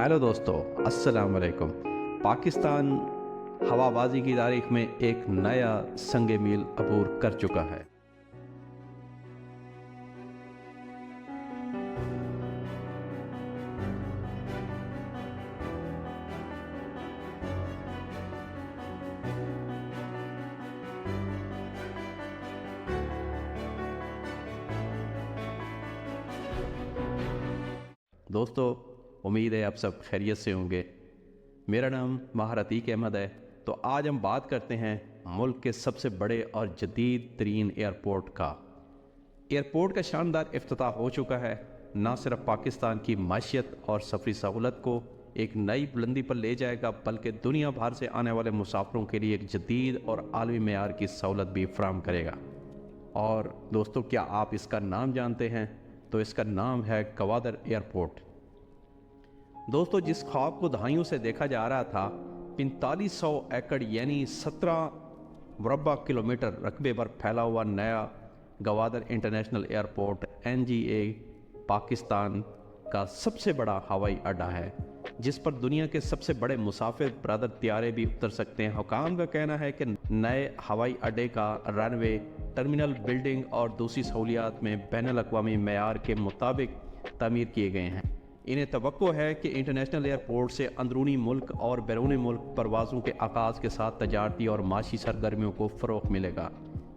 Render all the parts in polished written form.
Hello दोस्तों, अस्सलाम वालेकुम। पाकिस्तान हवाबाजी की तारीख में एक नया संग मील अबूर कर चुका है। दोस्तों, उम्मीद है आप सब खैरियत से होंगे। मेरा नाम माहर अतीक अहमद है। तो आज हम बात करते हैं मुल्क के सबसे बड़े और जदीद तरीन एयरपोर्ट का। एयरपोर्ट का शानदार इफ्तिताह हो चुका है। न सिर्फ पाकिस्तान की माशियत और सफरी सहूलत को एक नई बुलंदी पर ले जाएगा, बल्कि दुनिया भर से आने वाले मुसाफिरों के लिए एक जदीद और आलमी मेयार की सहूलत भी फराहम करेगा। और दोस्तों, क्या आप इसका नाम जानते हैं? तो इसका नाम है गवादर एयरपोर्ट। दोस्तों, जिस ख्वाब को दहाइयों से देखा जा रहा था, 4500 एकड़ यानी 17 मुरबा किलोमीटर रकबे पर फैला हुआ नया Gwadar international airport NGA Pakistan का सबसे बड़ा हवाई अड्डा है, जिस पर दुनिया के सबसे बड़े मुसाफिर बरदर त्यारे भी उतर सकते हैं। हुकाम का कहना है कि नए हवाई अड्डे का रनवे, टर्मिनल, बिल्डिंग और दूसरी सहूलियात में बैनुल-अक़वामी मेयार के मुताबिक तामीर किए गए हैं। इन्हें तवक्को है कि इंटरनेशनल एयरपोर्ट से अंदरूनी मुल्क और बैरून मुल्क परवाज़ों के आगाज़ के साथ तजारती और माशी सरगर्मियों को फ़रोग़ मिलेगा।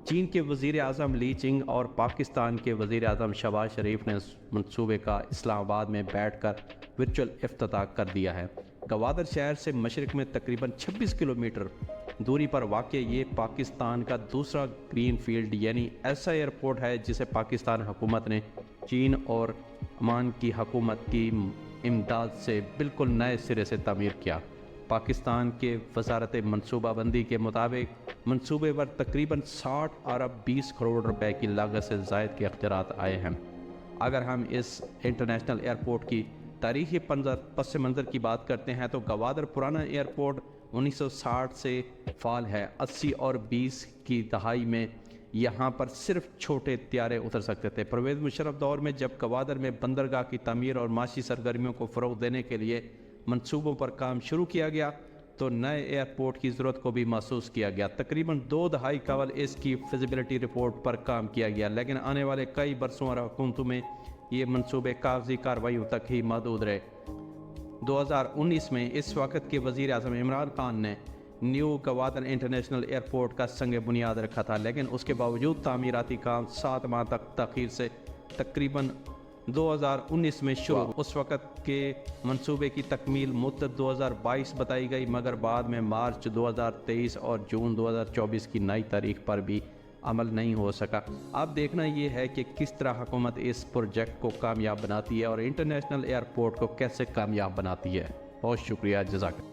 चीन के वज़ीर आज़म ली चिंग और पाकिस्तान के वज़ीर आज़म शहबाज शरीफ ने मंसूबे का इस्लामाबाद में बैठकर वर्चुअल इफ्तिताह कर दिया है। गवादर शहर से मशरक़ में तकरीबन 26 किलोमीटर दूरी पर वाक़ ये पाकिस्तान का दूसरा ग्रीन फील्ड यानी ऐसा एयरपोर्ट है जिसे पाकिस्तान हुकूमत ने चीन और ओमान की हुकूमत की इमदाद से बिल्कुल नए सिरे से तामीर किया। पाकिस्तान के वजारत मनसूबाबंदी के मुताबिक मंसूबे पर तकरीबन 60 अरब 20 करोड़ रुपए की लागत से ज़ायद के अख्तियारात आए हैं। अगर हम इस इंटरनेशनल एयरपोर्ट की तारीख़ी पस मंज़र की बात करते हैं तो गवादर पुराना एयरपोर्ट 1960 से फ़ाल है। 80 और 20 की दहाई में यहाँ पर सिर्फ छोटे त्यारे उतर सकते थे। परवेज़ मुशर्रफ दौर में जब गवादर में बंदरगाह की तामीर और माशी सरगर्मियों को फ़रोग़ देने के लिए मंसूबों पर काम शुरू किया गया, तो नए एयरपोर्ट की ज़रूरत को भी महसूस किया गया। तकरीबन 2 दहाई कबल इसकी फिजिबिलिटी रिपोर्ट पर काम किया गया, लेकिन आने वाले कई बरसों और हुकूमतों में ये मंसूबे कागजी कार्रवाइयों तक ही महदूद रहे। 2019 में इस वक्त के वज़ीर आज़म इमरान खान ने न्यू गवादर इंटरनेशनल एयरपोर्ट का संग बुनियाद रखा था, लेकिन उसके बावजूद तामीराती काम 7 माह तक तख़ीर से तकरीबन 2019 में शुरू। उस वक़्त के मंसूबे की तकमील मुद्दत 2022 बताई गई, मगर बाद में मार्च 2023 और जून 2024 की नई तारीख पर भी अमल नहीं हो सका। अब देखना ये है कि किस तरह हुकूमत इस प्रोजेक्ट को कामयाब बनाती है और इंटरनेशनल एयरपोर्ट को कैसे कामयाब बनाती है। बहुत शुक्रिया, जज़ाक।